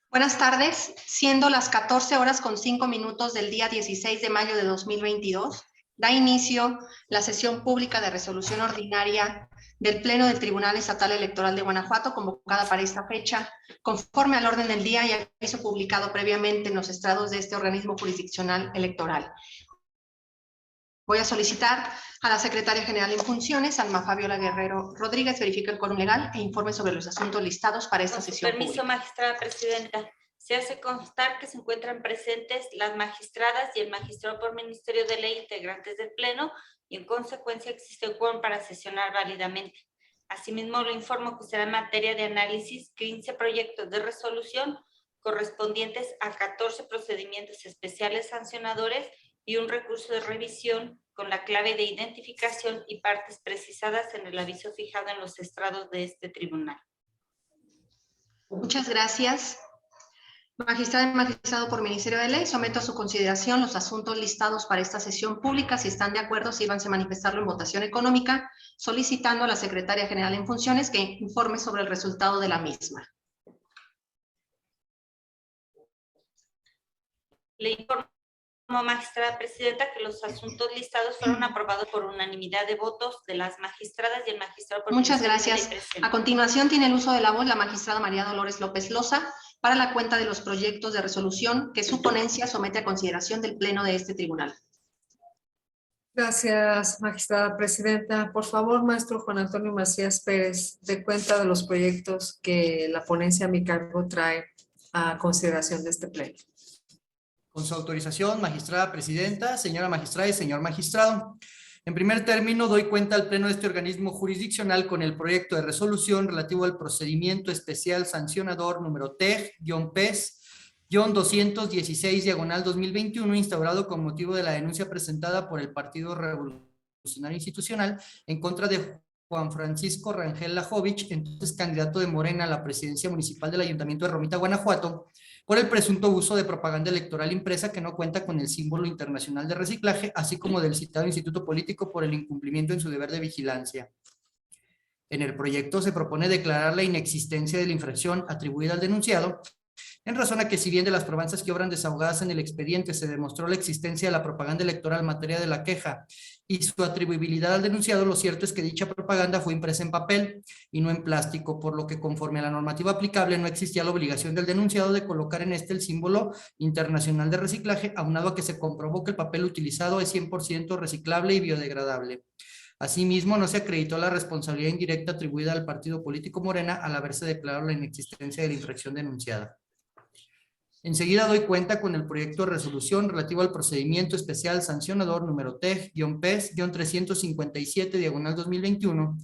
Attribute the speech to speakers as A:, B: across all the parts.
A: Buenas tardes, siendo las 14:05 del día 16 de mayo de 2022, da inicio la sesión pública de resolución ordinaria del Pleno del Tribunal Estatal Electoral de Guanajuato, convocada para esta fecha, conforme al orden del día y aviso publicado previamente en los estrados de este organismo jurisdiccional electoral. Voy a solicitar a la Secretaria General en funciones, Alma Fabiola Guerrero Rodríguez, verifique el quórum legal e informe sobre los asuntos listados para esta sesión
B: pública. Permiso, magistrada presidenta. Se hace constar que se encuentran presentes las magistradas y el magistrado por Ministerio de Ley, integrantes del Pleno, y en consecuencia existe un quórum para sesionar válidamente. Asimismo, le informo que será en materia de análisis 15 proyectos de resolución correspondientes a 14 procedimientos especiales sancionadores y un recurso de revisión con la clave de identificación y partes precisadas en el aviso fijado en los estrados de este tribunal.
A: Muchas gracias. Magistrada y magistrado por Ministerio de Ley, someto a su consideración los asuntos listados para esta sesión pública. Si están de acuerdo, síganse a manifestarlo en votación económica, solicitando a la Secretaria General en funciones que informe sobre el resultado de la misma.
B: Le informo, magistrada presidenta, que los asuntos listados fueron aprobados por unanimidad de votos de las magistradas y el magistrado por
A: Muchas gracias. A continuación tiene el uso de la voz la magistrada María Dolores López Loza para la cuenta de los proyectos de resolución que su ponencia somete a consideración del Pleno de este tribunal.
C: Gracias, magistrada presidenta. Por favor, maestro Juan Antonio Macías Pérez, dé cuenta de los proyectos que la ponencia a mi cargo trae a consideración de este Pleno.
D: Con su autorización, magistrada presidenta, señora magistrada y señor magistrado. En primer término, doy cuenta al Pleno de este organismo jurisdiccional con el proyecto de resolución relativo al procedimiento especial sancionador número TEG-PES-216/2021, instaurado con motivo de la denuncia presentada por el Partido Revolucionario Institucional en contra de Juan Francisco Rangel Lajovich, entonces candidato de Morena a la presidencia municipal del Ayuntamiento de Romita, Guanajuato, por el presunto uso de propaganda electoral impresa que no cuenta con el símbolo internacional de reciclaje, así como del citado instituto político por el incumplimiento en su deber de vigilancia. En el proyecto se propone declarar la inexistencia de la infracción atribuida al denunciado, en razón a que si bien de las probanzas que obran desahogadas en el expediente se demostró la existencia de la propaganda electoral en materia de la queja y su atribuibilidad al denunciado, lo cierto es que dicha propaganda fue impresa en papel y no en plástico, por lo que conforme a la normativa aplicable no existía la obligación del denunciado de colocar en este el símbolo internacional de reciclaje, aunado a que se comprobó que el papel utilizado es 100% reciclable y biodegradable. Asimismo, no se acreditó la responsabilidad indirecta atribuida al partido político Morena al haberse declarado la inexistencia de la infracción denunciada. Enseguida doy cuenta con el proyecto de resolución relativo al procedimiento especial sancionador número TEG-PES-357/2021,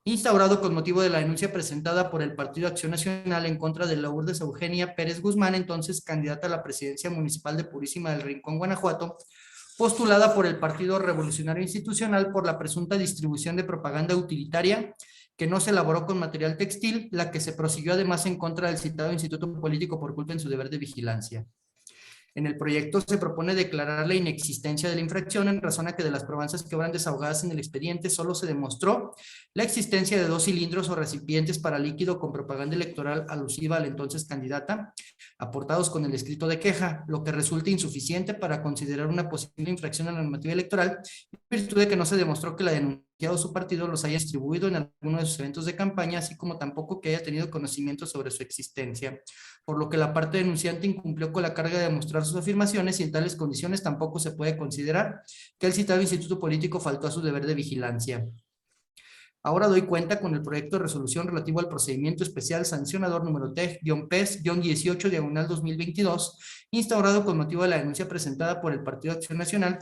D: instaurado con motivo de la denuncia presentada por el Partido Acción Nacional en contra de Lourdes Eugenia Pérez Guzmán, entonces candidata a la presidencia municipal de Purísima del Rincón, Guanajuato, postulada por el Partido Revolucionario Institucional por la presunta distribución de propaganda utilitaria que no se elaboró con material textil, la que se prosiguió además en contra del citado instituto político por culpa en su deber de vigilancia. En el proyecto se propone declarar la inexistencia de la infracción en razón a que de las probanzas que obran desahogadas en el expediente solo se demostró la existencia de 2 cilindros o recipientes para líquido con propaganda electoral alusiva a la entonces candidata, aportados con el escrito de queja, lo que resulta insuficiente para considerar una posible infracción a la normativa electoral, en virtud de que no se demostró que la denunciada o su partido los haya distribuido en alguno de sus eventos de campaña, así como tampoco que haya tenido conocimiento sobre su existencia, por lo que la parte denunciante incumplió con la carga de demostrar sus afirmaciones y en tales condiciones tampoco se puede considerar que el citado instituto político faltó a su deber de vigilancia. Ahora doy cuenta con el proyecto de resolución relativo al procedimiento especial sancionador número TEG-PES-18/2022, instaurado con motivo de la denuncia presentada por el Partido Acción Nacional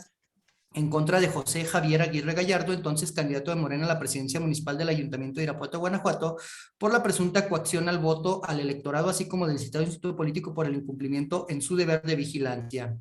D: en contra de José Javier Aguirre Gallardo, entonces candidato de Morena a la presidencia municipal del Ayuntamiento de Irapuato, Guanajuato, por la presunta coacción al voto al electorado, así como del citado instituto político por el incumplimiento en su deber de vigilancia.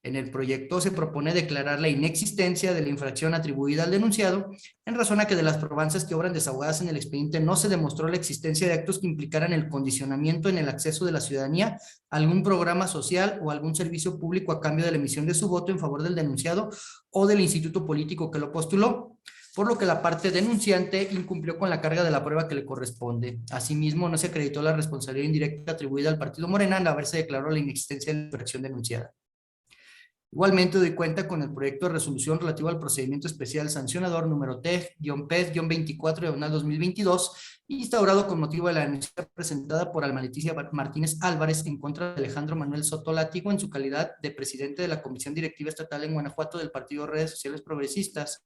D: En el proyecto se propone declarar la inexistencia de la infracción atribuida al denunciado, en razón a que de las probanzas que obran desahogadas en el expediente no se demostró la existencia de actos que implicaran el condicionamiento en el acceso de la ciudadanía a algún programa social o algún servicio público a cambio de la emisión de su voto en favor del denunciado o del instituto político que lo postuló. por lo que la parte denunciante incumplió con la carga de la prueba que le corresponde. Asimismo, no se acreditó la responsabilidad indirecta atribuida al partido Morena al haberse declarado la inexistencia de la infracción denunciada. Igualmente doy cuenta con el proyecto de resolución relativo al procedimiento especial sancionador número TEG-PES-24/2022, instaurado con motivo de la denuncia presentada por Alma Leticia Martínez Álvarez en contra de Alejandro Manuel Soto Látigo en su calidad de presidente de la Comisión Directiva Estatal en Guanajuato del Partido Redes Sociales Progresistas,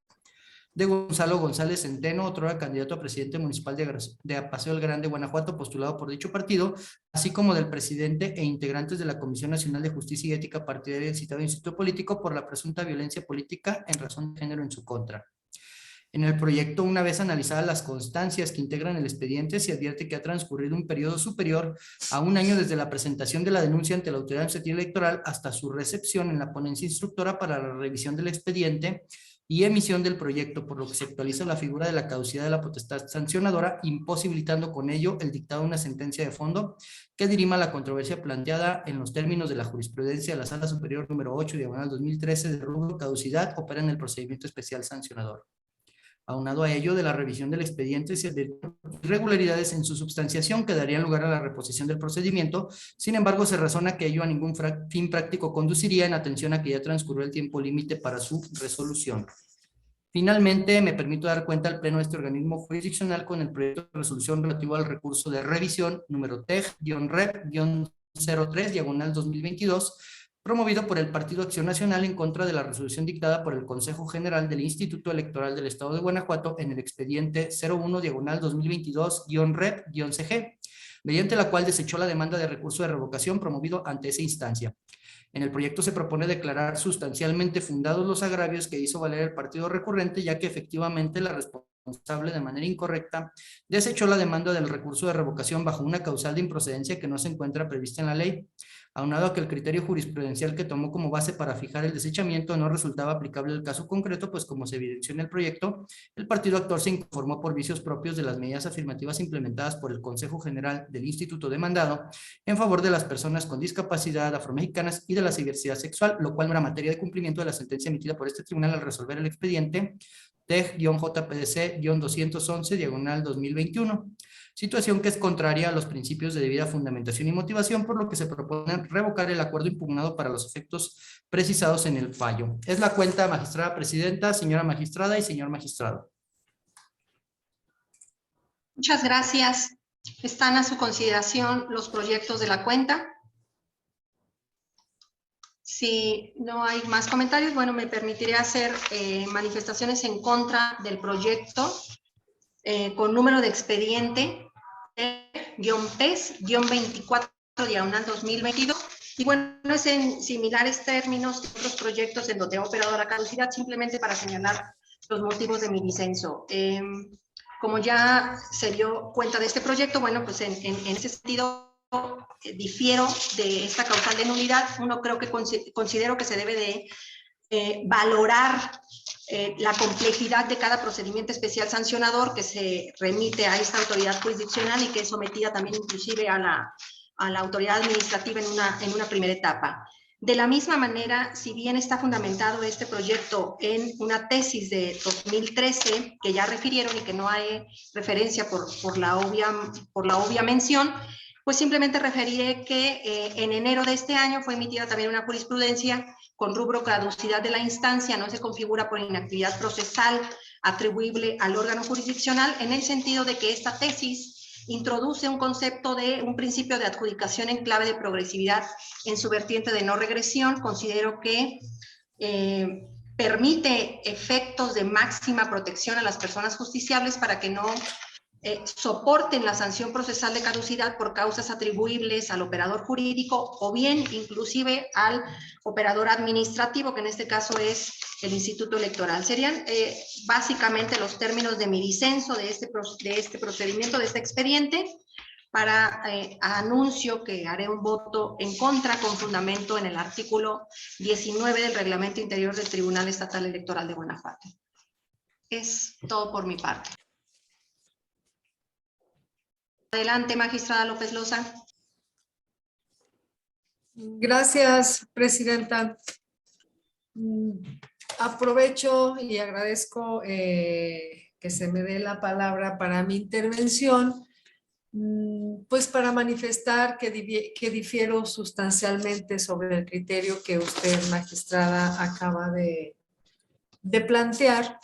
D: de Gonzalo González Centeno, otrora candidato a presidente municipal de Paseo del Grande, Guanajuato, postulado por dicho partido, así como del presidente e integrantes de la Comisión Nacional de Justicia y Ética Partidaria del citado instituto político por la presunta violencia política en razón de género en su contra. En el proyecto, una vez analizadas las constancias que integran el expediente, se advierte que ha transcurrido un periodo superior a un año desde la presentación de la denuncia ante la autoridad administrativa electoral hasta su recepción en la ponencia instructora para la revisión del expediente y emisión del proyecto, por lo que se actualiza la figura de la caducidad de la potestad sancionadora, imposibilitando con ello el dictado de una sentencia de fondo que dirima la controversia planteada en los términos de la jurisprudencia de la Sala Superior número 8, diagonal 2013, de rubro caducidad, opera en el procedimiento especial sancionador. Aunado a ello, de la revisión del expediente se advierten irregularidades en su substanciación que darían lugar a la reposición del procedimiento. Sin embargo, se razona que ello a ningún fin práctico conduciría, en atención a que ya transcurrió el tiempo límite para su resolución. Finalmente, me permito dar cuenta al Pleno de este organismo jurisdiccional con el proyecto de resolución relativo al recurso de revisión número TEG-REP-03, diagonal 2022, promovido por el Partido Acción Nacional en contra de la resolución dictada por el Consejo General del Instituto Electoral del Estado de Guanajuato en el expediente 01, diagonal 2022-REP-CG, mediante la cual desechó la demanda de recurso de revocación promovido ante esa instancia. En el proyecto se propone declarar sustancialmente fundados los agravios que hizo valer el partido recurrente, ya que efectivamente la responsable de manera incorrecta desechó la demanda del recurso de revocación bajo una causal de improcedencia que no se encuentra prevista en la ley, aunado a que el criterio jurisprudencial que tomó como base para fijar el desechamiento no resultaba aplicable al caso concreto, pues como se evidenció en el proyecto, el partido actor se inconformó por vicios propios de las medidas afirmativas implementadas por el Consejo General del Instituto demandado en favor de las personas con discapacidad, afromexicanas y de la diversidad sexual, lo cual no era materia de cumplimiento de la sentencia emitida por este tribunal al resolver el expediente TEG-JPDC-211, diagonal 2021. Situación que es contraria a los principios de debida fundamentación y motivación, por lo que se propone revocar el acuerdo impugnado para los efectos precisados en el fallo. Es la cuenta, magistrada presidenta, señora magistrada y señor magistrado.
A: Muchas gracias. Están a su consideración los proyectos de la cuenta. Si no hay más comentarios, bueno, me permitiré hacer manifestaciones en contra del proyecto con número de expediente PES-24, diagonal 2022. Y bueno, es en similares términos que otros proyectos en donde ha operado la caducidad, simplemente para señalar los motivos de mi disenso. Como ya se dio cuenta de este proyecto, bueno, pues en ese sentido difiero de esta causal de nulidad. Uno, creo que considero que se debe de valorar la complejidad de cada procedimiento especial sancionador que se remite a esta autoridad jurisdiccional y que es sometida también inclusive a la autoridad administrativa en una primera etapa. De la misma manera, si bien está fundamentado este proyecto en una tesis de 2013 que ya refirieron y que no hay referencia por la obvia mención, pues simplemente referiré que en enero de este año fue emitida también una jurisprudencia con rubro caducidad de la instancia, no se configura por inactividad procesal atribuible al órgano jurisdiccional, en el sentido de que esta tesis introduce un concepto de un principio de adjudicación en clave de progresividad en su vertiente de no regresión. Considero que permite efectos de máxima protección a las personas justiciables para que no soporten la sanción procesal de caducidad por causas atribuibles al operador jurídico o bien inclusive al operador administrativo, que en este caso es el Instituto Electoral. Serían básicamente los términos de mi disenso de este procedimiento, de este expediente. Para anuncio que haré un voto en contra con fundamento en el artículo 19 del Reglamento Interior del Tribunal Estatal Electoral de Guanajuato. Es todo por mi parte. Adelante, magistrada López Loza.
C: Gracias, presidenta. Aprovecho y agradezco que se me dé la palabra para mi intervención, pues para manifestar que difiero sustancialmente sobre el criterio que usted, magistrada, acaba de plantear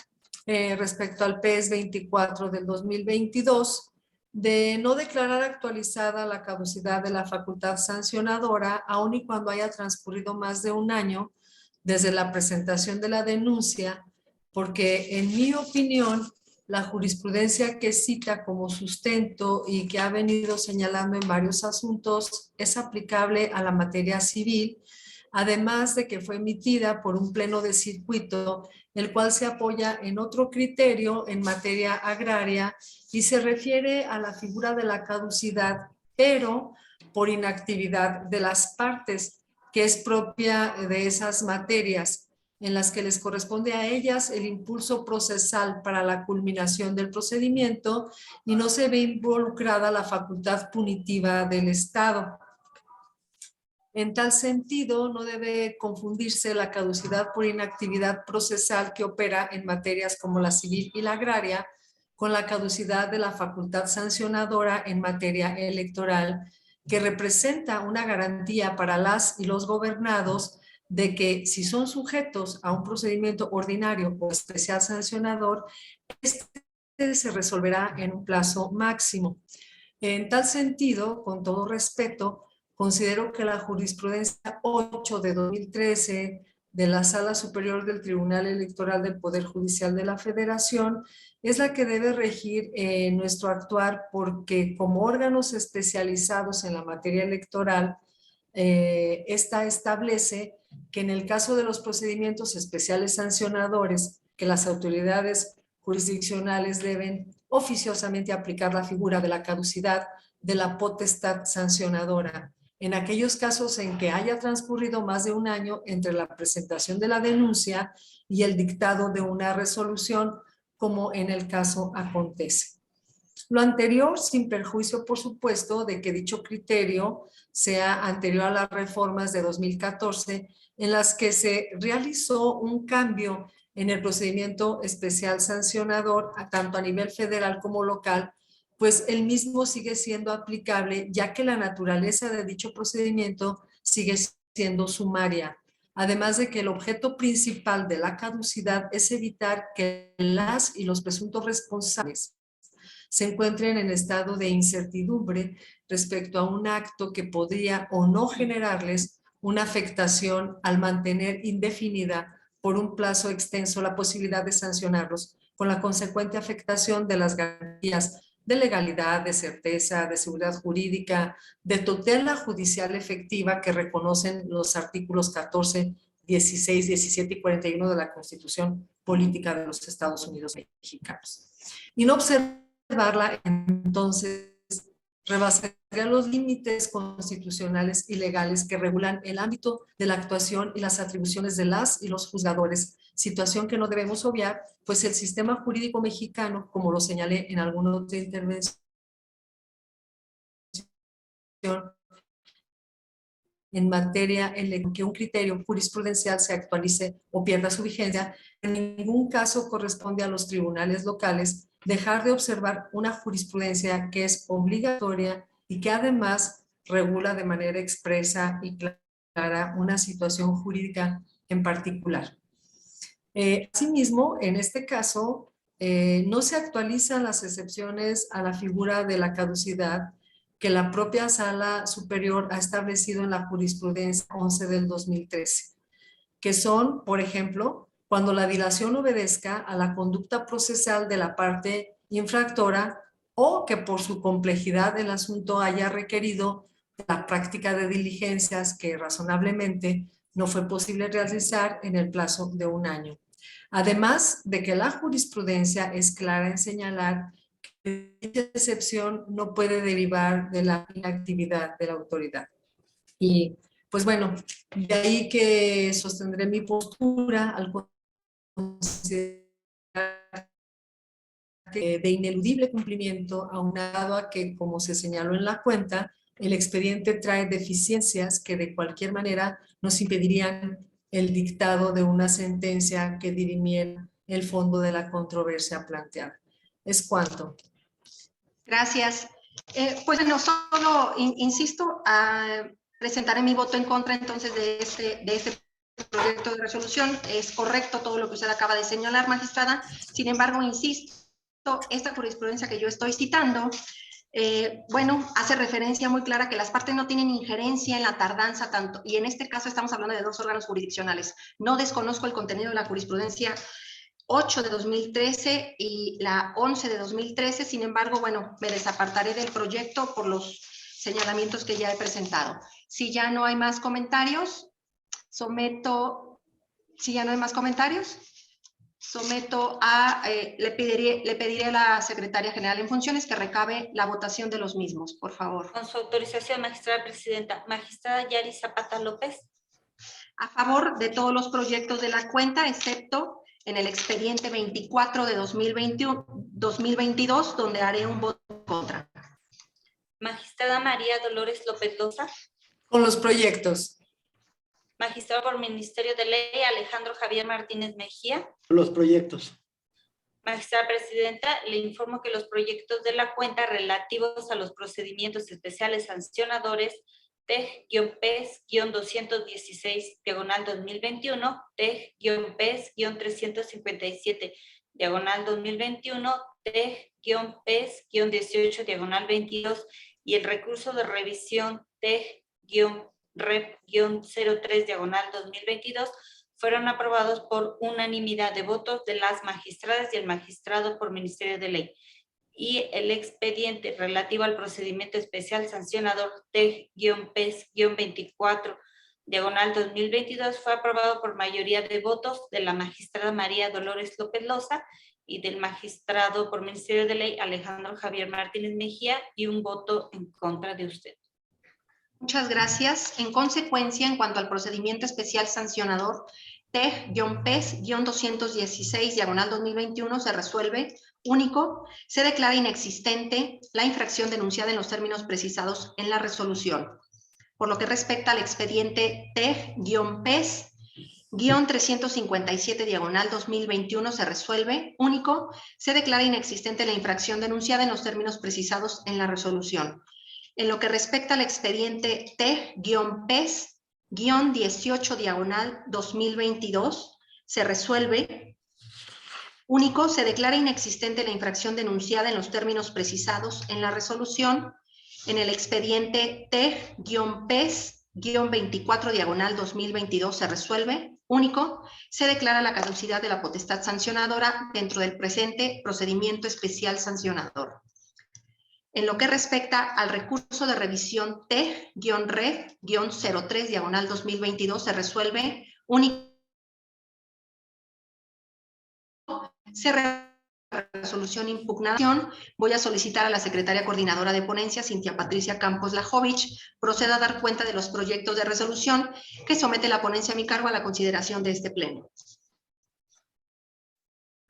C: respecto al PES 24 del 2022, de no declarar actualizada la caducidad de la facultad sancionadora, aun y cuando haya transcurrido más de un año desde la presentación de la denuncia, porque en mi opinión, la jurisprudencia que cita como sustento y que ha venido señalando en varios asuntos es aplicable a la materia civil, además de que fue emitida por un pleno de circuito, el cual se apoya en otro criterio en materia agraria y se refiere a la figura de la caducidad, pero por inactividad de las partes, que es propia de esas materias en las que les corresponde a ellas el impulso procesal para la culminación del procedimiento y no se ve involucrada la facultad punitiva del Estado. En tal sentido, no debe confundirse la caducidad por inactividad procesal que opera en materias como la civil y la agraria con la caducidad de la facultad sancionadora en materia electoral, que representa una garantía para las y los gobernados de que si son sujetos a un procedimiento ordinario o especial sancionador, este se resolverá en un plazo máximo. En tal sentido, con todo respeto, considero que la jurisprudencia 8 de 2013 de la Sala Superior del Tribunal Electoral del Poder Judicial de la Federación es la que debe regir nuestro actuar, porque como órganos especializados en la materia electoral, esta establece que en el caso de los procedimientos especiales sancionadores que las autoridades jurisdiccionales deben oficiosamente aplicar la figura de la caducidad de la potestad sancionadora. En aquellos casos en que haya transcurrido más de un año entre la presentación de la denuncia y el dictado de una resolución, como en el caso acontece. Lo anterior sin perjuicio, por supuesto, de que dicho criterio sea anterior a las reformas de 2014 en las que se realizó un cambio en el procedimiento especial sancionador, tanto a nivel federal como local, pues el mismo sigue siendo aplicable, ya que la naturaleza de dicho procedimiento sigue siendo sumaria. Además de que el objeto principal de la caducidad es evitar que las y los presuntos responsables se encuentren en estado de incertidumbre respecto a un acto que podría o no generarles una afectación al mantener indefinida por un plazo extenso la posibilidad de sancionarlos, con la consecuente afectación de las garantías de legalidad, de certeza, de seguridad jurídica, de tutela judicial efectiva que reconocen los artículos 14, 16, 17 y 41 de la Constitución Política de los Estados Unidos Mexicanos. Y no observarla, entonces, rebasaría los límites constitucionales y legales que regulan el ámbito de la actuación y las atribuciones de las y los juzgadores, situación que no debemos obviar, pues el sistema jurídico mexicano, como lo señalé en alguna otra intervención, en materia en que un criterio jurisprudencial se actualice o pierda su vigencia, en ningún caso corresponde a los tribunales locales dejar de observar una jurisprudencia que es obligatoria y que además regula de manera expresa y clara una situación jurídica en particular. Asimismo, en este caso, no se actualizan las excepciones a la figura de la caducidad que la propia Sala Superior ha establecido en la jurisprudencia 11 del 2013, que son, por ejemplo, cuando la dilación obedezca a la conducta procesal de la parte infractora o que por su complejidad el asunto haya requerido la práctica de diligencias que razonablemente no fue posible realizar en el plazo de un año. Además de que la jurisprudencia es clara en señalar que esta excepción no puede derivar de la inactividad de la autoridad. Y pues bueno, de ahí que sostendré mi postura al considerar de ineludible cumplimiento, aunado a que, como se señaló en la cuenta, el expediente trae deficiencias que de cualquier manera nos impedirían el dictado de una sentencia que dirimiera el fondo de la controversia planteada. Es cuanto.
A: Gracias. Pues bueno, solo insisto, presentaré mi voto en contra entonces de este proyecto de resolución. Es correcto todo lo que usted acaba de señalar, magistrada. Sin embargo, insisto, esta jurisprudencia que yo estoy citando, bueno, hace referencia muy clara que las partes no tienen injerencia en la tardanza tanto, y en este caso estamos hablando de dos órganos jurisdiccionales. No desconozco el contenido de la jurisprudencia 8 de 2013 y la 11 de 2013, sin embargo, bueno, me desapartaré del proyecto por los señalamientos que ya he presentado. Si ya no hay más comentarios, someto le pediré a la Secretaria General en Funciones que recabe la votación de los mismos, por favor.
B: Con su autorización, magistrada presidenta. Magistrada Yari Zapata López.
A: A favor de todos los proyectos de la cuenta, excepto en el expediente 24 de 2022, donde haré un voto en contra.
B: Magistrada María Dolores López Loza.
C: Con los proyectos.
B: Magistrado por Ministerio de Ley Alejandro Javier Martínez Mejía.
E: Los proyectos.
B: Magistrada presidenta, le informo que los proyectos de la cuenta relativos a los procedimientos especiales sancionadores TEG-PES-216-2021, TEG-PES-357-2021, TEG-PES-18-22 y el recurso de revisión TEG-REP-03-2022 fueron aprobados por unanimidad de votos de las magistradas y el magistrado por Ministerio de Ley. Y el expediente relativo al procedimiento especial sancionador TEG-PES-24-2022 fue aprobado por mayoría de votos de la magistrada María Dolores López Loza y del magistrado por Ministerio de Ley Alejandro Javier Martínez Mejía y un voto en contra de usted.
A: Muchas gracias. En consecuencia, en cuanto al procedimiento especial sancionador TEG-PES-216-2021 se resuelve único, se declara inexistente la infracción denunciada en los términos precisados en la resolución. Por lo que respecta al expediente TEG-PES-357-2021 se resuelve único, se declara inexistente la infracción denunciada en los términos precisados en la resolución. En lo que respecta al expediente TEG-PES-18-2022, se resuelve único, se declara inexistente la infracción denunciada en los términos precisados en la resolución. En el expediente TEG-PES-24-2022 se resuelve único, se declara la caducidad de la potestad sancionadora dentro del presente procedimiento especial sancionador. En lo que respecta al recurso de revisión TEG-REF-03-2022 se resuelve único, se resolución impugnación. Voy a solicitar a la secretaria coordinadora de ponencia, Cintia Patricia Campos Lajovich, proceda a dar cuenta de los proyectos de resolución que somete la ponencia a mi cargo a la consideración de este pleno.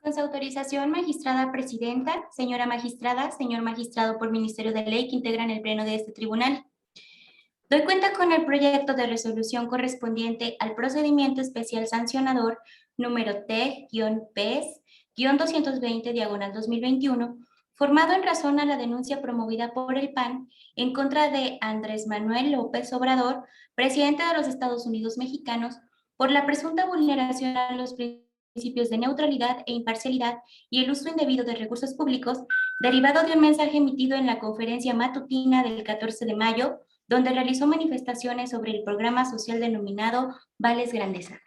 F: Con su autorización, magistrada presidenta, señora magistrada, señor magistrado por Ministerio de Ley que integran el pleno de este tribunal. Doy cuenta con el proyecto de resolución correspondiente al procedimiento especial sancionador número TEG-PES-220-2021, formado en razón a la denuncia promovida por el PAN en contra de Andrés Manuel López Obrador, presidente de los Estados Unidos mexicanos, por la presunta vulneración a los principios de neutralidad e imparcialidad y el uso indebido de recursos públicos, derivado de un mensaje emitido en la conferencia matutina del 14 de mayo, donde realizó manifestaciones sobre el programa social denominado Vales Grandeza.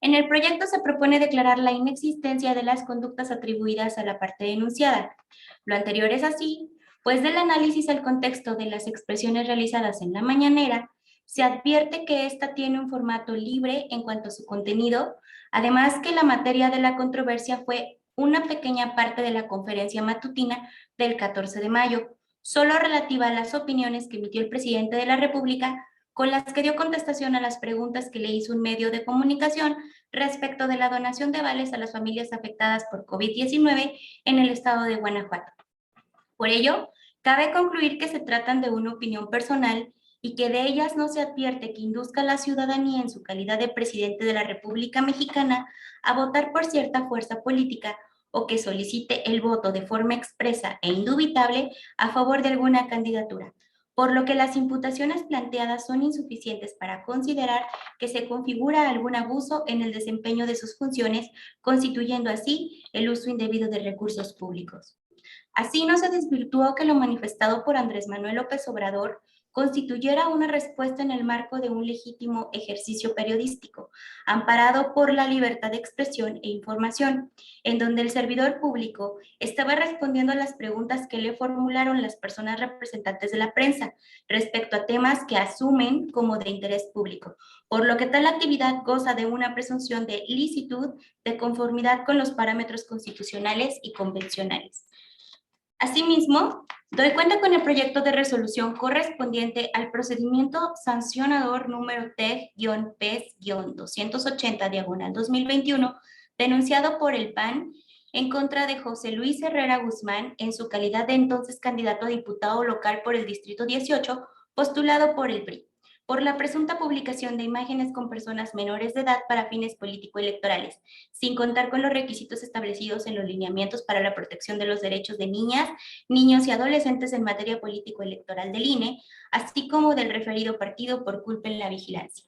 F: En el proyecto se propone declarar la inexistencia de las conductas atribuidas a la parte denunciada. Lo anterior es así, pues del análisis al contexto de las expresiones realizadas en la mañanera, se advierte que ésta tiene un formato libre en cuanto a su contenido, además que la materia de la controversia fue una pequeña parte de la conferencia matutina del 14 de mayo, solo relativa a las opiniones que emitió el presidente de la República, con las que dio contestación a las preguntas que le hizo un medio de comunicación respecto de la donación de vales a las familias afectadas por COVID-19 en el estado de Guanajuato. Por ello, cabe concluir que se tratan de una opinión personal y que de ellas no se advierte que induzca a la ciudadanía en su calidad de presidente de la República Mexicana a votar por cierta fuerza política o que solicite el voto de forma expresa e indubitable a favor de alguna candidatura, por lo que las imputaciones planteadas son insuficientes para considerar que se configura algún abuso en el desempeño de sus funciones, constituyendo así el uso indebido de recursos públicos. Así no se desvirtuó que lo manifestado por Andrés Manuel López Obrador constituyera una respuesta en el marco de un legítimo ejercicio periodístico, amparado por la libertad de expresión e información, en donde el servidor público estaba respondiendo a las preguntas que le formularon las personas representantes de la prensa respecto a temas que asumen como de interés público, por lo que tal actividad goza de una presunción de licitud de conformidad con los parámetros constitucionales y convencionales. Asimismo, doy cuenta con el proyecto de resolución correspondiente al procedimiento sancionador número TEG-PES-280/2021, denunciado por el PAN en contra de José Luis Herrera Guzmán en su calidad de entonces candidato a diputado local por el Distrito 18, postulado por el PRI, por la presunta publicación de imágenes con personas menores de edad para fines político-electorales, sin contar con los requisitos establecidos en los lineamientos para la protección de los derechos de niñas, niños y adolescentes en materia político-electoral del INE, así como del referido partido por culpa en la vigilancia.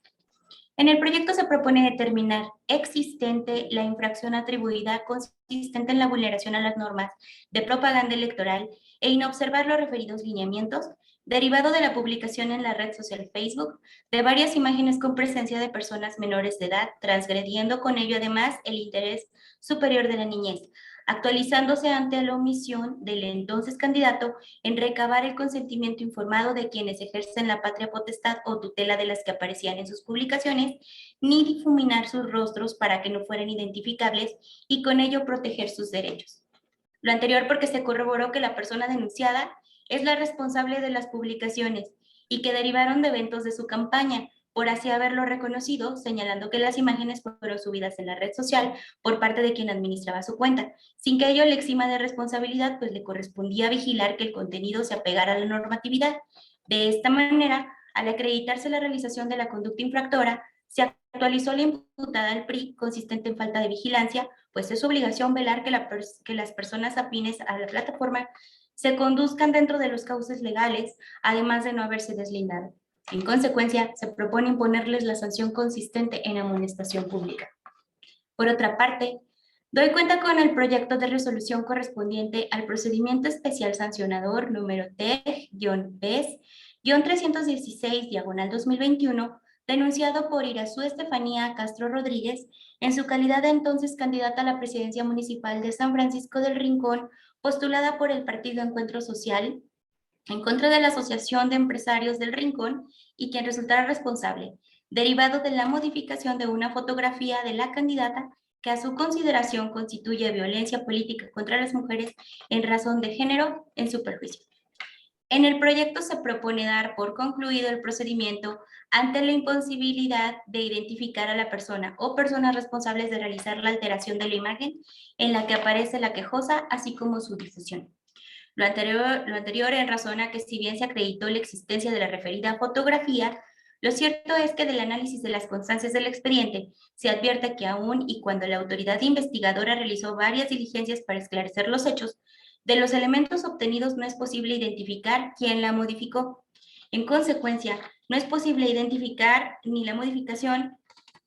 F: En el proyecto se propone determinar existente la infracción atribuida consistente en la vulneración a las normas de propaganda electoral e inobservar los referidos lineamientos, derivado de la publicación en la red social Facebook de varias imágenes con presencia de personas menores de edad, transgrediendo con ello además el interés superior de la niñez, actualizándose ante la omisión del entonces candidato en recabar el consentimiento informado de quienes ejercen la patria potestad o tutela de las que aparecían en sus publicaciones, ni difuminar sus rostros para que no fueran identificables y con ello proteger sus derechos. Lo anterior porque se corroboró que la persona denunciada es la responsable de las publicaciones y que derivaron de eventos de su campaña, por así haberlo reconocido, señalando que las imágenes fueron subidas en la red social por parte de quien administraba su cuenta, sin que ello le exima de responsabilidad, pues le correspondía vigilar que el contenido se apegara a la normatividad. De esta manera, al acreditarse la realización de la conducta infractora, se actualizó la imputada al PRI consistente en falta de vigilancia, pues es su obligación velar que las personas afines a la plataforma se conduzcan dentro de los cauces legales, además de no haberse deslindado. En consecuencia, se propone imponerles la sanción consistente en amonestación pública. Por otra parte, doy cuenta con el proyecto de resolución correspondiente al procedimiento especial sancionador número TEG-PES-316/2021, denunciado por Irazú Estefanía Castro Rodríguez en su calidad de entonces candidata a la presidencia municipal de San Francisco del Rincón, postulada por el Partido Encuentro Social, en contra de la Asociación de Empresarios del Rincón y quien resultara responsable, derivado de la modificación de una fotografía de la candidata que a su consideración constituye violencia política contra las mujeres en razón de género en su perjuicio. En el proyecto se propone dar por concluido el procedimiento ante la imposibilidad de identificar a la persona o personas responsables de realizar la alteración de la imagen en la que aparece la quejosa, así como su difusión. Lo anterior en razón a que si bien se acreditó la existencia de la referida fotografía, lo cierto es que del análisis de las constancias del expediente se advierte que aún y cuando la autoridad investigadora realizó varias diligencias para esclarecer los hechos, de los elementos obtenidos no es posible identificar quién la modificó. En consecuencia, no es posible identificar ni la modificación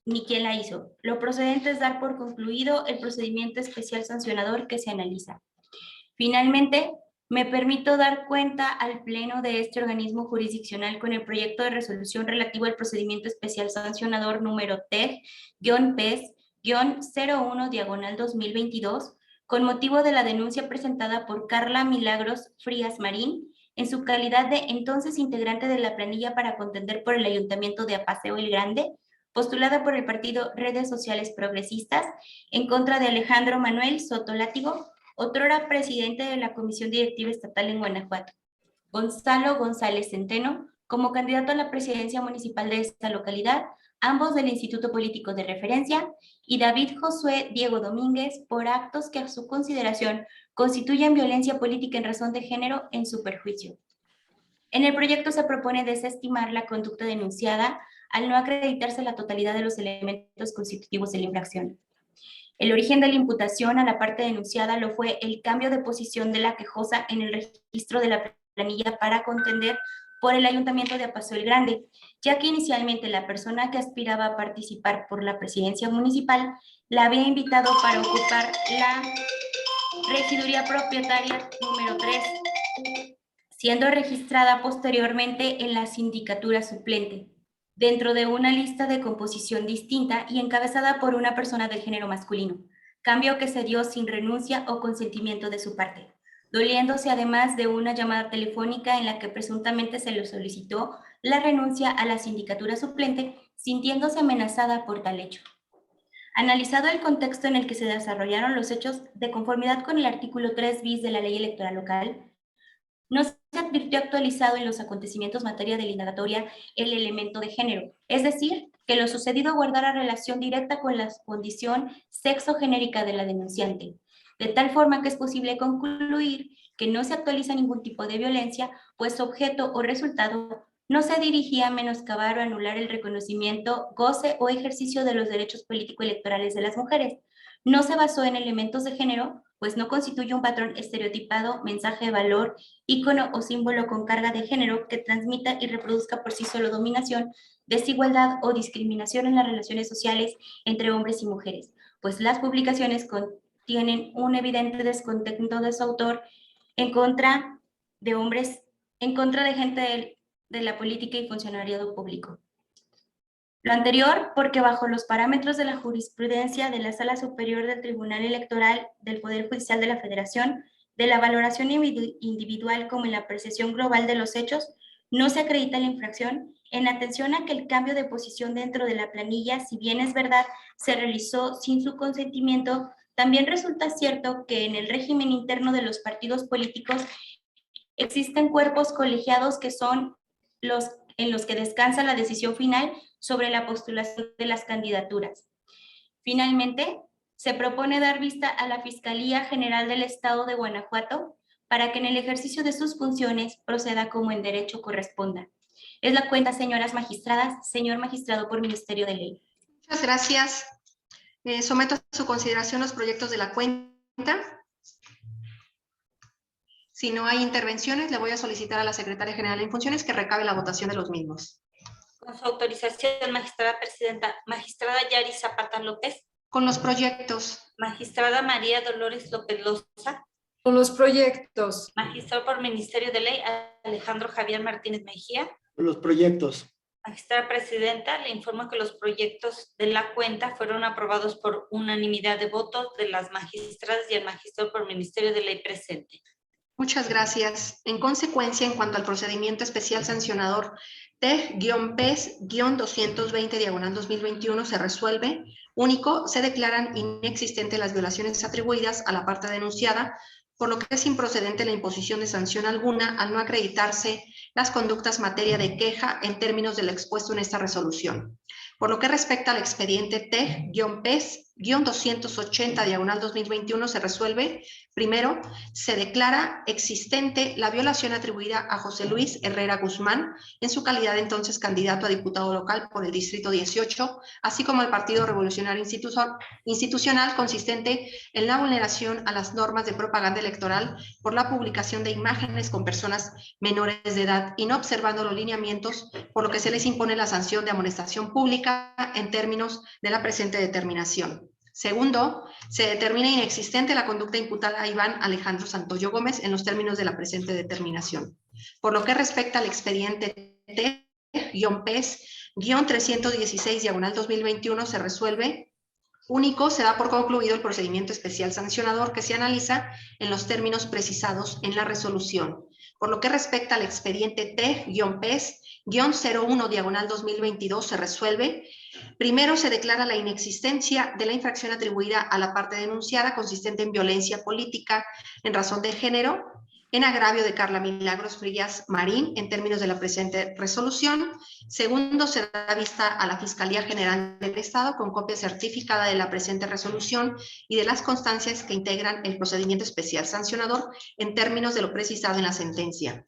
F: ni quién la hizo. Lo procedente es dar por concluido el procedimiento especial sancionador que se analiza. Finalmente, me permito dar cuenta al Pleno de este organismo jurisdiccional con el proyecto de resolución relativo al procedimiento especial sancionador número TEG-PES-01/2022, con motivo de la denuncia presentada por Carla Milagros Frías Marín, en su calidad de entonces integrante de la planilla para contender por el Ayuntamiento de Apaseo el Grande, postulada por el partido Redes Sociales Progresistas, en contra de Alejandro Manuel Soto Látigo, otrora presidente de la Comisión Directiva Estatal en Guanajuato, Gonzalo González Centeno, como candidato a la presidencia municipal de esta localidad, ambos del Instituto Político de Referencia, y David Josué Diego Domínguez, por actos que a su consideración constituyen violencia política en razón de género en su perjuicio. En el proyecto se propone desestimar la conducta denunciada al no acreditarse la totalidad de los elementos constitutivos de la infracción. El origen de la imputación a la parte denunciada lo fue el cambio de posición de la quejosa en el registro de la planilla para contender por el Ayuntamiento de Apaso el Grande, ya que inicialmente la persona que aspiraba a participar por la presidencia municipal la había invitado para ocupar la regiduría propietaria número 3, siendo registrada posteriormente en la sindicatura suplente, dentro de una lista de composición distinta y encabezada por una persona del género masculino, cambio que se dio sin renuncia o consentimiento de su parte, doliéndose además de una llamada telefónica en la que presuntamente se le solicitó la renuncia a la sindicatura suplente, sintiéndose amenazada por tal hecho. Analizado el contexto en el que se desarrollaron los hechos, de conformidad con el artículo 3 bis de la Ley Electoral Local, no se advirtió actualizado en los acontecimientos materia de la indagatoria el elemento de género, es decir, que lo sucedido guardara relación directa con la condición sexogenérica de la denunciante, de tal forma que es posible concluir que no se actualiza ningún tipo de violencia, pues objeto o resultado no se dirigía a menoscabar o anular el reconocimiento, goce o ejercicio de los derechos político-electorales de las mujeres. No se basó en elementos de género, pues no constituye un patrón estereotipado, mensaje de valor, ícono o símbolo con carga de género que transmita y reproduzca por sí solo dominación, desigualdad o discriminación en las relaciones sociales entre hombres y mujeres, pues las publicaciones contienen un evidente descontento de su autor en contra de hombres, en contra de gente de la política y funcionariado público. Lo anterior, porque bajo los parámetros de la jurisprudencia de la Sala Superior del Tribunal Electoral del Poder Judicial de la Federación, de la valoración individual como en la apreciación global de los hechos, no se acredita la infracción en atención a que el cambio de posición dentro de la planilla, si bien es verdad, se realizó sin su consentimiento, también resulta cierto que en el régimen interno de los partidos políticos existen cuerpos colegiados que son los en los que descansa la decisión final sobre la postulación de las candidaturas. Finalmente, se propone dar vista a la Fiscalía General del Estado de Guanajuato para que en el ejercicio de sus funciones proceda como en derecho corresponda. Es la cuenta, señoras magistradas, señor magistrado por Ministerio de Ley.
A: Muchas gracias. Someto a su consideración los proyectos de la cuenta. Si no hay intervenciones, le voy a solicitar a la Secretaria General en Funciones que recabe la votación de los mismos.
B: Con su autorización, magistrada presidenta, magistrada Yari Zapata López.
A: Con los proyectos.
B: Magistrada María Dolores López Loza.
C: Con los proyectos.
B: Magistrado por Ministerio de Ley, Alejandro Javier Martínez Mejía.
E: Con los proyectos.
B: Magistrada presidenta, le informo que los proyectos de la cuenta fueron aprobados por unanimidad de votos de las magistradas y el magistrado por Ministerio de Ley presente.
A: Muchas gracias. En consecuencia, en cuanto al procedimiento especial sancionador TEG-PES-220/2021 se resuelve. Único, se declaran inexistentes las violaciones atribuidas a la parte denunciada, por lo que es improcedente la imposición de sanción alguna al no acreditarse las conductas materia de queja en términos de lo expuesto en esta resolución. Por lo que respecta al expediente TEG-PES-280/2021 se resuelve. Primero, se declara existente la violación atribuida a José Luis Herrera Guzmán en su calidad de entonces candidato a diputado local por el Distrito 18, así como el Partido Revolucionario Institucional, consistente en la vulneración a las normas de propaganda electoral por la publicación de imágenes con personas menores de edad y no observando los lineamientos, por lo que se les impone la sanción de amonestación pública en términos de la presente determinación. Segundo, se determina inexistente la conducta imputada a Iván Alejandro Santoyo Gómez en los términos de la presente determinación. Por lo que respecta al expediente T-PES-316/2021 se resuelve. Único, se da por concluido el procedimiento especial sancionador que se analiza en los términos precisados en la resolución. Por lo que respecta al expediente T-PES-01/2022 se resuelve. Primero, se declara la inexistencia de la infracción atribuida a la parte denunciada consistente en violencia política en razón de género, en agravio de Carla Milagros Frías Marín en términos de la presente resolución. Segundo, se da vista a la Fiscalía General del Estado con copia certificada de la presente resolución y de las constancias que integran el procedimiento especial sancionador en términos de lo precisado en la sentencia.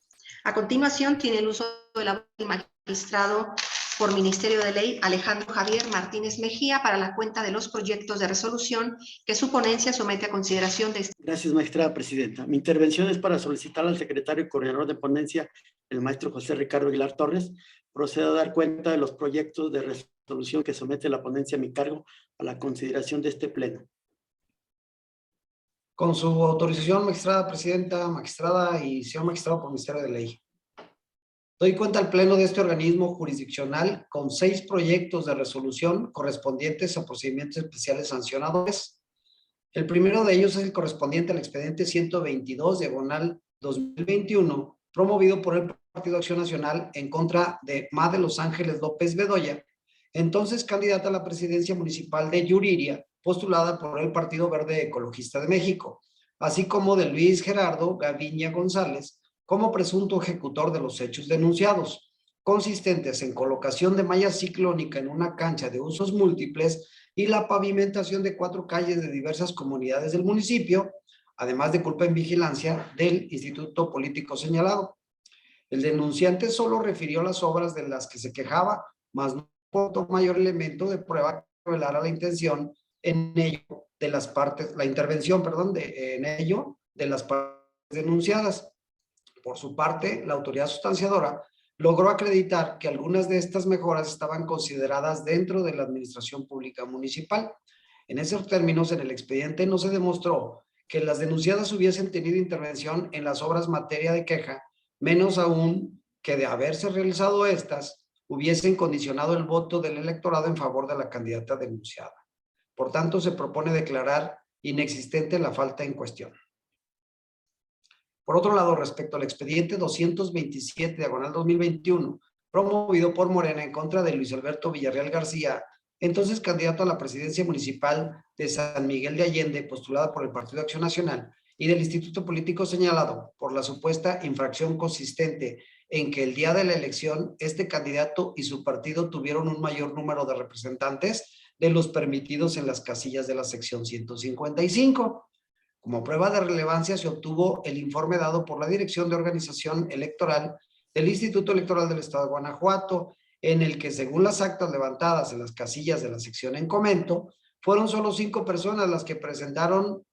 A: A continuación, tiene el uso de la voz del magistrado por Ministerio de Ley Alejandro Javier Martínez Mejía para la cuenta de los proyectos de resolución que su ponencia somete a consideración de...
E: Gracias, magistrada presidenta. Mi intervención es para solicitar al secretario y coordinador de ponencia, el maestro José Ricardo Aguilar Torres, proceda a dar cuenta de los proyectos de resolución que somete la ponencia a mi cargo a la consideración de este pleno.
G: Con su autorización, magistrada presidenta, magistrada y señor magistrado por Ministerio de Ley. Doy cuenta al Pleno de este organismo jurisdiccional con 6 proyectos de resolución correspondientes a procedimientos especiales sancionadores. El primero de ellos es el correspondiente al expediente 122/2021, promovido por el Partido Acción Nacional en contra de Ma de Los Ángeles López Bedoya, entonces candidata a la presidencia municipal de Yuriria, postulada por el Partido Verde Ecologista de México, así como de Luis Gerardo Gaviña González, como presunto ejecutor de los hechos denunciados, consistentes en colocación de malla ciclónica en una cancha de usos múltiples y la pavimentación de 4 calles de diversas comunidades del municipio, además de culpa en vigilancia del instituto político señalado. El denunciante solo refirió las obras de las que se quejaba, mas no aportó mayor elemento de prueba que revelara la intención en ello de las partes, la intervención, perdón, en ello de las partes denunciadas. Por su parte, la autoridad sustanciadora logró acreditar que algunas de estas mejoras estaban consideradas dentro de la administración pública municipal. En esos términos, en el expediente no se demostró que las denunciadas hubiesen tenido intervención en las obras materia de queja, menos aún que de haberse realizado estas, hubiesen condicionado el voto del electorado en favor de la candidata denunciada. Por tanto, se propone declarar inexistente la falta en cuestión. Por otro lado, respecto al expediente 227/2021, promovido por Morena en contra de Luis Alberto Villarreal García, entonces candidato a la presidencia municipal de San Miguel de Allende, postulada por el Partido Acción Nacional, y del instituto político señalado por la supuesta infracción consistente en que el día de la elección este candidato y su partido tuvieron un mayor número de representantes de los permitidos en las casillas de la sección 155. Como prueba de relevancia se obtuvo el informe dado por la Dirección de Organización Electoral del Instituto Electoral del Estado de Guanajuato, en el que, según las actas levantadas en las casillas de la sección en comento, fueron solo 5 personas las que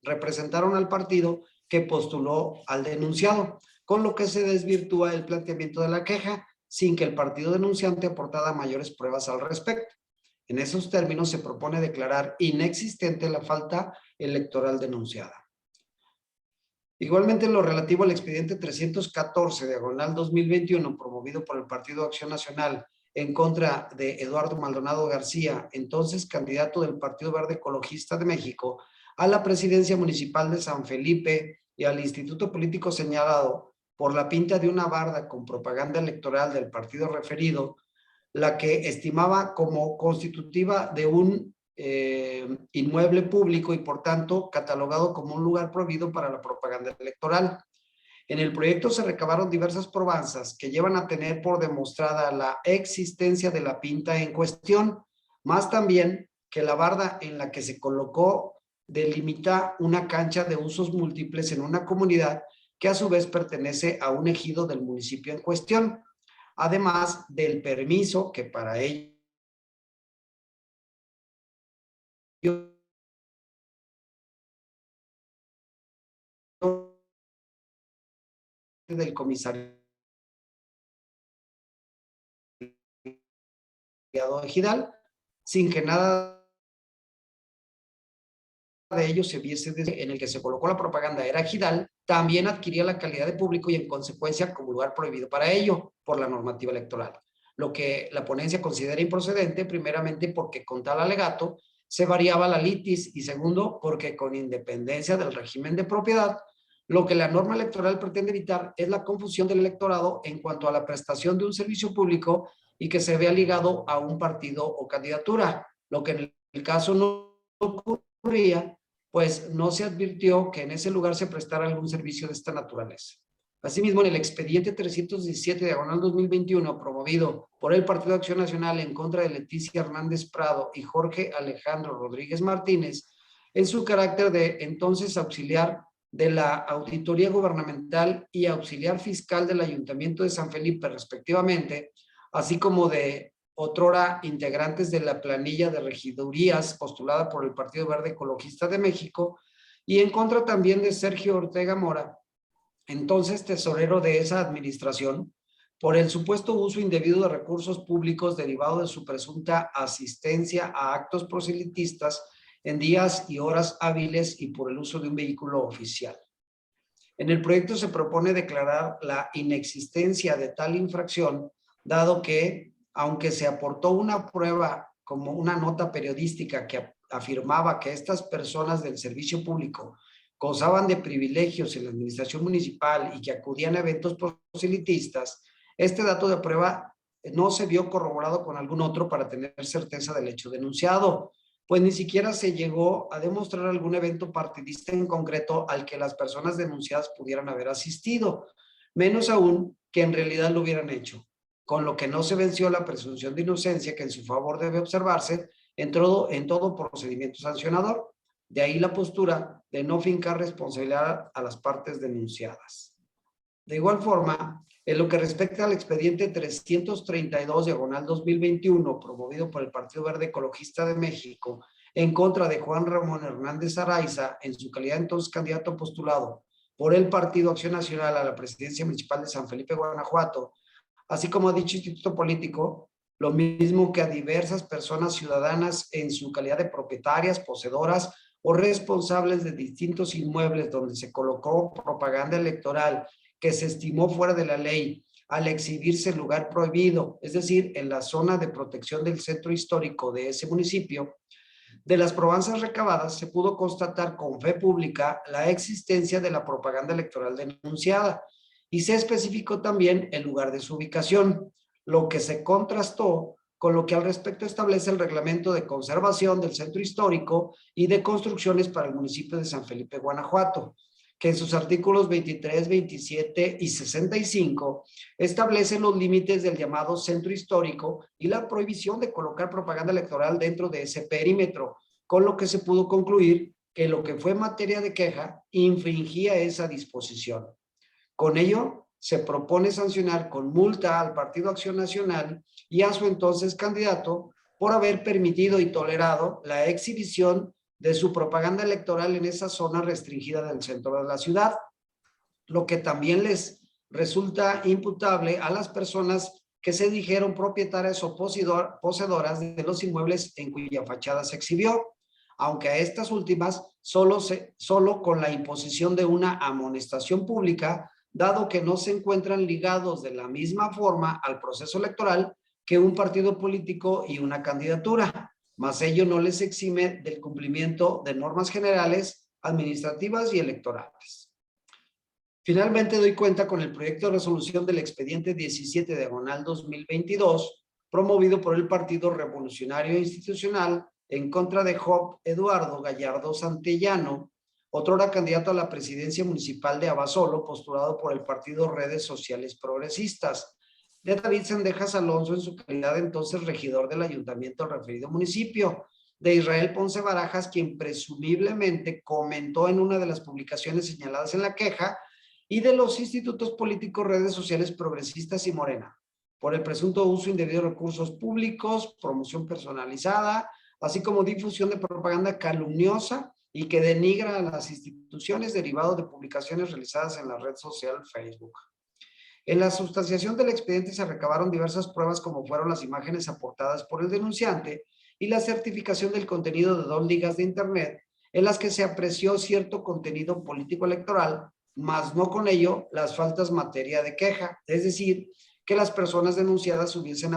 G: representaron al partido que postuló al denunciado, con lo que se desvirtúa el planteamiento de la queja sin que el partido denunciante aportara mayores pruebas al respecto. En esos términos se propone declarar inexistente la falta electoral denunciada. Igualmente, en lo relativo al expediente 314/2021, promovido por el Partido Acción Nacional en contra de Eduardo Maldonado García, entonces candidato del Partido Verde Ecologista de México a la presidencia municipal de San Felipe y al instituto político señalado por la pinta de una barda con propaganda electoral del partido referido, la que estimaba como constitutiva de un inmueble público y por tanto catalogado como un lugar prohibido para la propaganda electoral. En el proyecto se recabaron diversas probanzas que llevan a tener por demostrada la existencia de la pinta en cuestión, más también que la barda en la que se colocó delimita una cancha de usos múltiples en una comunidad que a su vez pertenece a un ejido del municipio en cuestión, además del permiso que para ello del comisariado ejidal, sin que nada de ello se viese en el que se colocó la propaganda era ejidal, también adquiría la calidad de público y en consecuencia como lugar prohibido para ello por la normativa electoral, lo que la ponencia considera improcedente, primeramente porque con tal alegato se variaba la litis y segundo porque con independencia del régimen de propiedad, lo que la norma electoral pretende evitar es la confusión del electorado en cuanto a la prestación de un servicio público y que se vea ligado a un partido o candidatura, lo que en el caso no ocurría, pues no se advirtió que en ese lugar se prestara algún servicio de esta naturaleza. Asimismo, en el expediente 317/2021, promovido por el Partido Acción Nacional en contra de Leticia Hernández Prado y Jorge Alejandro Rodríguez Martínez, en su carácter de entonces auxiliar de la Auditoría Gubernamental y Auxiliar Fiscal del Ayuntamiento de San Felipe, respectivamente, así como de otrora integrantes de la planilla de regidurías postulada por el Partido Verde Ecologista de México, y en contra también de Sergio Ortega Mora, entonces tesorero de esa administración, por el supuesto uso indebido de recursos públicos derivado de su presunta asistencia a actos proselitistas en días y horas hábiles y por el uso de un vehículo oficial. En el proyecto se propone declarar la inexistencia de tal infracción, dado que, aunque se aportó una prueba como una nota periodística que afirmaba que estas personas del servicio público gozaban de privilegios en la administración municipal y que acudían a eventos proselitistas, este dato de prueba no se vio corroborado con algún otro para tener certeza del hecho denunciado, pues ni siquiera se llegó a demostrar algún evento partidista en concreto al que las personas denunciadas pudieran haber asistido, menos aún que en realidad lo hubieran hecho, con lo que no se venció la presunción de inocencia que en su favor debe observarse en todo procedimiento sancionador. De ahí la postura de no fincar responsabilidad a las partes denunciadas. De igual forma, en lo que respecta al expediente 332/2021, promovido por el Partido Verde Ecologista de México, en contra de Juan Ramón Hernández Araiza, en su calidad entonces candidato postulado por el Partido Acción Nacional a la presidencia municipal de San Felipe, Guanajuato, así como a dicho instituto político, lo mismo que a diversas personas ciudadanas en su calidad de propietarias, poseedoras o responsables de distintos inmuebles donde se colocó propaganda electoral que se estimó fuera de la ley al exhibirse en lugar prohibido, es decir, en la zona de protección del centro histórico de ese municipio. De las probanzas recabadas se pudo constatar con fe pública la existencia de la propaganda electoral denunciada y se especificó también el lugar de su ubicación, lo que se contrastó con lo que al respecto establece el reglamento de conservación del centro histórico y de construcciones para el municipio de San Felipe, Guanajuato, que en sus artículos 23, 27 y 65 establece los límites del llamado centro histórico y la prohibición de colocar propaganda electoral dentro de ese perímetro, con lo que se pudo concluir que lo que fue materia de queja infringía esa disposición. Con ello, se propone sancionar con multa al Partido Acción Nacional y a su entonces candidato por haber permitido y tolerado la exhibición de su propaganda electoral en esa zona restringida del centro de la ciudad, lo que también les resulta imputable a las personas que se dijeron propietarias o poseedoras de los inmuebles en cuya fachada se exhibió, aunque a estas últimas solo con la imposición de una amonestación pública, dado que no se encuentran ligados de la misma forma al proceso electoral que un partido político y una candidatura, mas ello no les exime del cumplimiento de normas generales, administrativas y electorales. Finalmente doy cuenta con el proyecto de resolución del expediente 17/2022, promovido por el Partido Revolucionario Institucional en contra de Job Eduardo Gallardo Santillano, otrora candidato a la presidencia municipal de Abasolo, postulado por el partido Redes Sociales Progresistas, de David Zendejas Alonso en su calidad de entonces regidor del ayuntamiento del referido municipio, de Israel Ponce Barajas, quien presumiblemente comentó en una de las publicaciones señaladas en la queja, y de los institutos políticos Redes Sociales Progresistas y Morena, por el presunto uso indebido de recursos públicos, promoción personalizada, así como difusión de propaganda calumniosa y que denigra a las instituciones derivado de publicaciones realizadas en la red social Facebook. En la sustanciación del expediente se recabaron diversas pruebas como fueron las imágenes aportadas por el denunciante y la certificación del contenido de 2 ligas de internet en las que se apreció cierto contenido político electoral, mas no con ello las faltas materia de queja, es decir, que las personas denunciadas hubiesen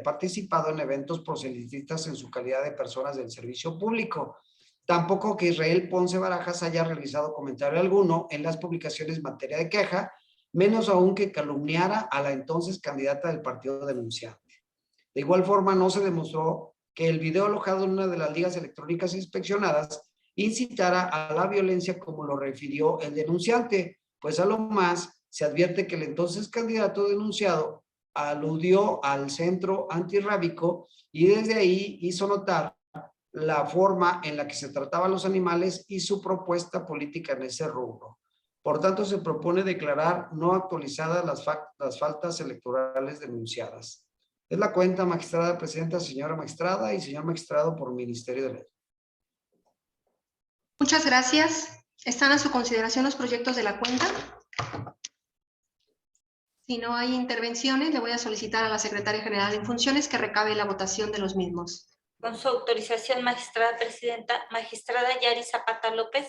G: participado en eventos proselitistas en su calidad de personas del servicio público. Tampoco que Israel Ponce Barajas haya realizado comentario alguno en las publicaciones materia de queja, menos aún que calumniara a la entonces candidata del partido denunciante. De igual forma, no se demostró que el video alojado en una de las ligas electrónicas inspeccionadas incitara a la violencia como lo refirió el denunciante, pues a lo más se advierte que el entonces candidato denunciado aludió al centro antirrábico y desde ahí hizo notar la forma en la que se trataban los animales y su propuesta política en ese rubro. Por tanto, se propone declarar no actualizadas las faltas electorales denunciadas. Es la cuenta, magistrada presidenta, señora magistrada y señor magistrado por Ministerio de Ley.
A: Muchas gracias. ¿Están a su consideración los proyectos de la cuenta? Si no hay intervenciones, le voy a solicitar a la Secretaria General en funciones que recabe la votación de los mismos.
B: Con su autorización, magistrada presidenta, magistrada Yari Zapata López,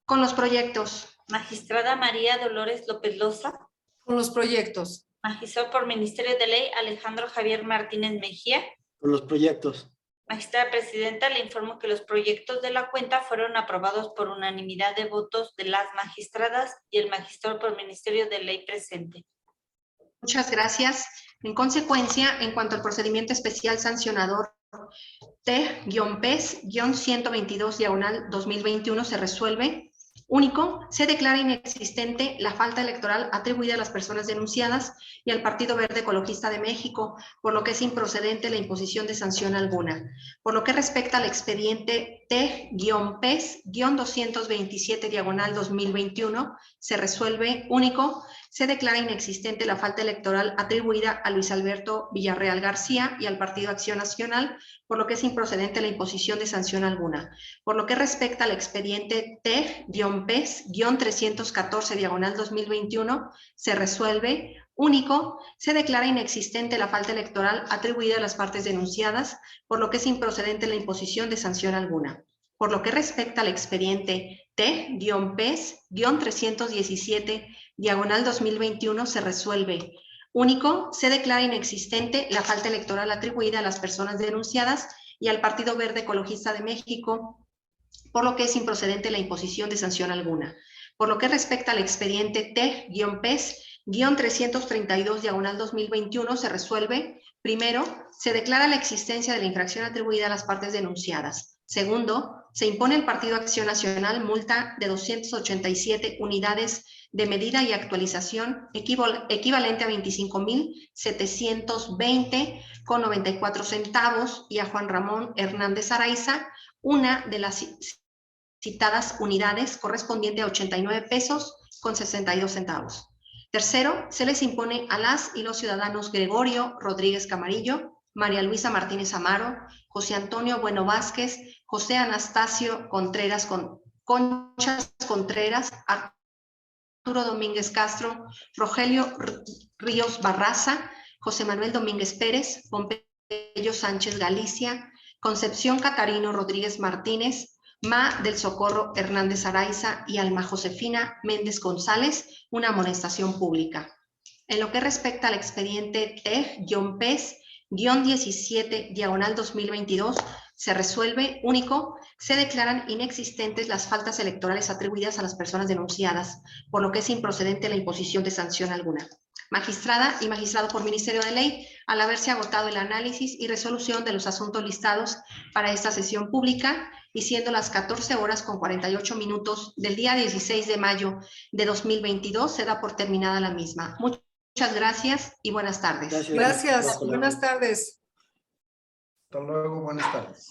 A: Con los proyectos.
B: magistrada María Dolores López Loza,
C: Con los proyectos.
B: magistrado por Ministerio de Ley Alejandro Javier Martínez Mejía.
E: Con los proyectos.
B: Magistrada presidenta, le informo que los proyectos de la cuenta fueron aprobados por unanimidad de votos de las magistradas y el magistrado por Ministerio de Ley presente.
A: Muchas gracias. En consecuencia, en cuanto al procedimiento especial sancionador T-PES-122/2021 se resuelve. Único, se declara inexistente la falta electoral atribuida a las personas denunciadas y al Partido Verde Ecologista de México, por lo que es improcedente la imposición de sanción alguna. Por lo que respecta al expediente T-PES-227/2021, se resuelve. Único, se declara inexistente la falta electoral atribuida a Luis Alberto Villarreal García y al Partido Acción Nacional, por lo que es improcedente la imposición de sanción alguna. Por lo que respecta al expediente T-PES-314/2021, se resuelve. Único, se declara inexistente la falta electoral atribuida a las partes denunciadas, por lo que es improcedente la imposición de sanción alguna. Por lo que respecta al expediente T-PES-317/2021, se resuelve. Único, se declara inexistente la falta electoral atribuida a las personas denunciadas y al Partido Verde Ecologista de México, por lo que es improcedente la imposición de sanción alguna. Por lo que respecta al expediente T-PES-332/2021, se resuelve. Primero, se declara la existencia de la infracción atribuida a las partes denunciadas. Segundo, se impone al Partido Acción Nacional multa de 287 unidades de medida y actualización equivalente a 25,720,94 centavos y a Juan Ramón Hernández Araiza una de las citadas unidades correspondiente a 89 pesos con 62 centavos. Tercero, se les impone a las y los ciudadanos Gregorio Rodríguez Camarillo, María Luisa Martínez Amaro, José Antonio Bueno Vázquez, José Anastasio Contreras Conchas Contreras, Arturo Domínguez Castro, Rogelio Ríos Barraza, José Manuel Domínguez Pérez, Pompeyo Sánchez Galicia, Concepción Catarino Rodríguez Martínez, Ma del Socorro Hernández Araiza y Alma Josefina Méndez González, una amonestación pública. En lo que respecta al expediente T-PES-17/2022, se resuelve. Único, se declaran inexistentes las faltas electorales atribuidas a las personas denunciadas, por lo que es improcedente la imposición de sanción alguna. Magistrada y magistrado por Ministerio de Ley, al haberse agotado el análisis y resolución de los asuntos listados para esta sesión pública y siendo las 14:48 del día 16 de mayo de 2022, se da por terminada la misma. Muchas gracias y buenas tardes.
C: Gracias. Buenas tardes.
G: Hasta luego, buenas tardes.